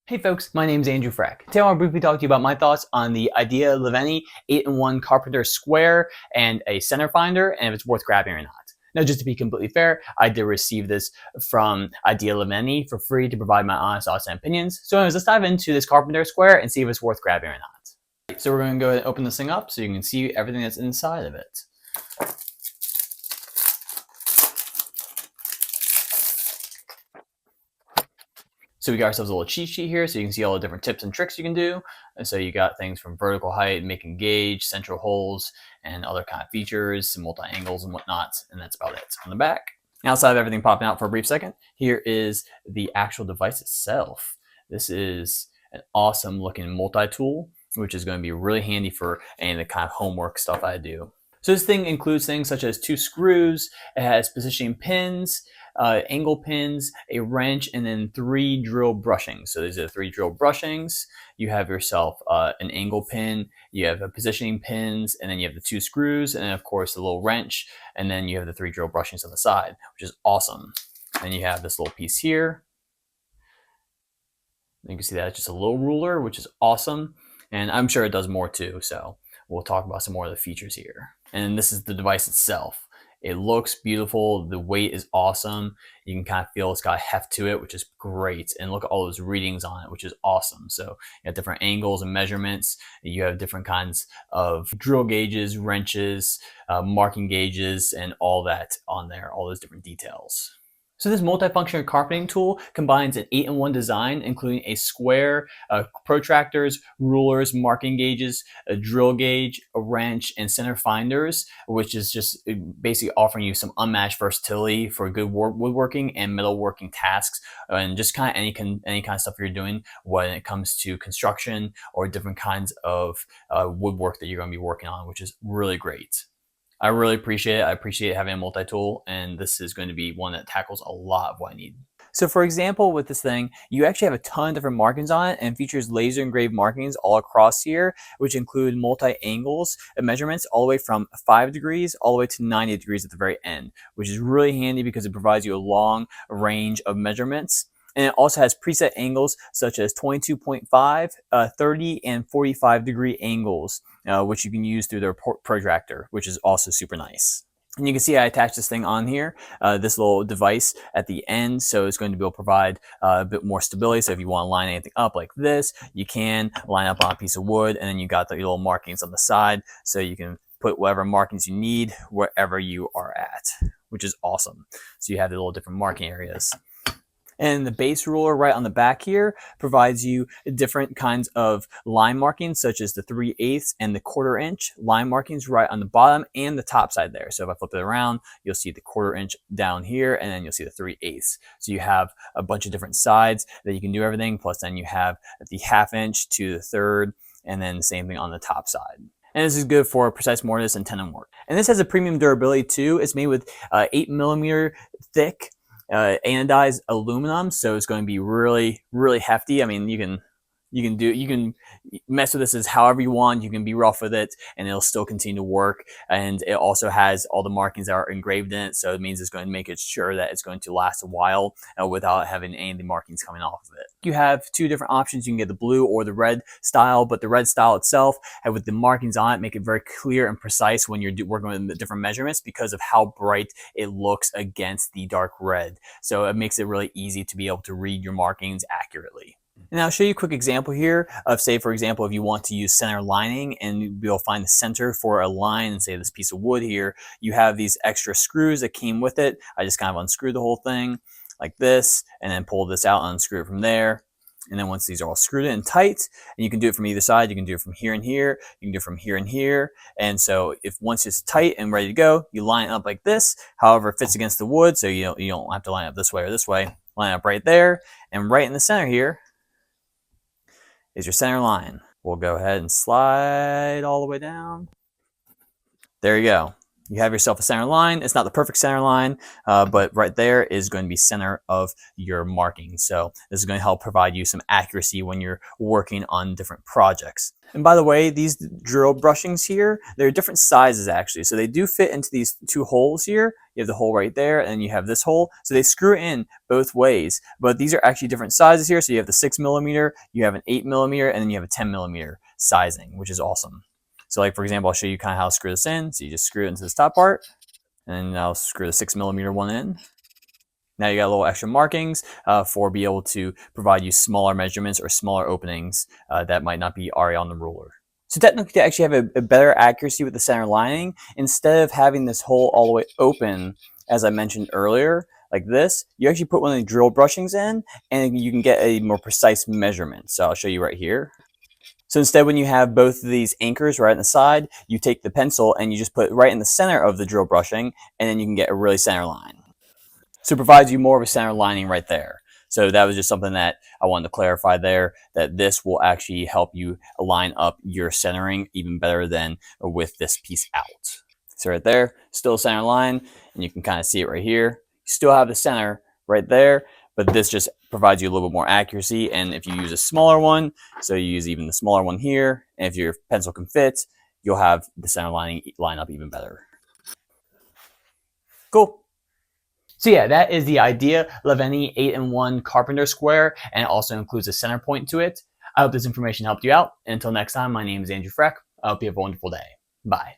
Hey folks, my name is Andrew Freck. Today I want to briefly talk to you about my thoughts on the Idealiveny 8-in-1 Carpenter square and a center finder, and if it's worth grabbing or not. Now, just to be completely fair, I did receive this from Idealiveny for free to provide my honest thoughts and opinions. So anyways, let's dive into this Carpenter square and see if it's worth grabbing or not. So we're going to go ahead and open this thing up so you can see everything that's inside of it. So we got ourselves a little cheat sheet here so you can see all the different tips and tricks you can do. And so you got things from vertical height, making gauge, central holes, and other kind of features, some multi-angles and whatnot. And that's about it on the back. Outside of everything popping out for a brief second, here is the actual device itself. This is an awesome looking multi-tool, which is going to be really handy for any of the kind of homework stuff I do. So this thing includes things such as 2 screws, it has positioning pins, angle pins, a wrench, and then 3 drill brushings. So these are the 3 drill brushings. You have yourself an angle pin, you have a positioning pins, and then you have the 2 screws, and then of course the little wrench, and then you have the 3 drill brushings on the side, which is awesome. And you have this little piece here. You can see that it's just a little ruler, which is awesome. And I'm sure it does more too, so we'll talk about some more of the features here. And this is the device itself. It looks beautiful. The weight is awesome. You can kind of feel it's got a heft to it, which is great. And look at all those readings on it, which is awesome. So you have different angles and measurements. You have different kinds of drill gauges, wrenches, marking gauges, and all that on there, all those different details. So this multifunctional carpeting tool combines an 8-in-1 design, including a square, protractors, rulers, marking gauges, a drill gauge, a wrench, and center finders, which is just basically offering you some unmatched versatility for good woodworking and metalworking tasks, and just kind of any kind of stuff you're doing when it comes to construction or different kinds of woodwork that you're going to be working on, which is really great. I really appreciate it. I appreciate having a multi-tool, and this is going to be one that tackles a lot of what I need. So for example, with this thing, you actually have a ton of different markings on it and features laser engraved markings all across here, which include multi-angles and measurements all the way from 5 degrees all the way to 90 degrees at the very end, which is really handy because it provides you a long range of measurements. And it also has preset angles such as 22.5, 30, and 45 degree angles, which you can use through their protractor, which is also super nice. And you can see I attached this thing on here, this little device at the end, so it's going to be able to provide a bit more stability. So if you want to line anything up like this, you can line up on a piece of wood, and then you got the little markings on the side, so you can put whatever markings you need wherever you are at, which is awesome. So you have the little different marking areas. And the base ruler right on the back here provides you different kinds of line markings, such as the 3/8 and the 1/4 inch line markings right on the bottom and the top side there. So if I flip it around, you'll see the 1/4 inch down here, and then you'll see the 3/8. So you have a bunch of different sides that you can do everything. Plus then you have the 1/2 inch to the 1/3, and then the same thing on the top side. And this is good for precise mortise and tenon work. And this has a premium durability too. It's made with 8mm thick anodized aluminum, so it's going to be really hefty. I mean, you can mess with this as however you want. You can be rough with it and it'll still continue to work. And it also has all the markings that are engraved in it, so it means it's going to make it sure that it's going to last a while without having any of the markings coming off of it. You have 2 different options. You can get the blue or the red style, but the red style itself, with the markings on it, make it very clear and precise when you're working with the different measurements because of how bright it looks against the dark red. So it makes it really easy to be able to read your markings accurately. And I'll show you a quick example here of, say, for example, if you want to use center lining and you'll find the center for a line and say this piece of wood here, you have these extra screws that came with it. I just kind of unscrewed the whole thing like this and then pull this out and unscrew it from there. And then once these are all screwed in tight, and you can do it from either side, you can do it from here and here, you can do it from here and here. And so if once it's tight and ready to go, you line it up like this, however it fits against the wood, so you don't have to line up this way or this way. Line up right there, and right in the center here is your center line. We'll go ahead and slide all the way down. There you go. You have yourself a center line. It's not the perfect center line, but right there is going to be center of your marking. So this is going to help provide you some accuracy when you're working on different projects. And by the way, these drill brushings here, they're different sizes actually. So they do fit into these two holes here. You have the hole right there and you have this hole. So they screw in both ways, but these are actually different sizes here. So you have the 6mm, you have an 8mm, and then you have a 10mm sizing, which is awesome. So like, for example, I'll show you kind of how to screw this in. So you just screw it into this top part, and then I'll screw the 6mm one in. Now you got a little extra markings for be able to provide you smaller measurements or smaller openings that might not be already on the ruler. So technically to actually have a better accuracy with the center lining, instead of having this hole all the way open, as I mentioned earlier, like this, you actually put one of the drill brushings in and you can get a more precise measurement. So I'll show you right here. So instead, when you have both of these anchors right on the side, you take the pencil and you just put it right in the center of the drill brushing, and then you can get a really center line. So it provides you more of a center lining right there. So that was just something that I wanted to clarify there, that this will actually help you line up your centering even better than with this piece out. So right there, still a center line, and you can kind of see it right here. You still have the center right there, but this just provides you a little bit more accuracy. And if you use a smaller one, so you use even the smaller one here, and if your pencil can fit, you'll have the center lining line up even better. Cool. So yeah, that is the Idealiveny 8-in-1 Carpenter square, and it also includes a center point to it. I hope this information helped you out. And until next time, my name is Andrew Freck. I hope you have a wonderful day. Bye.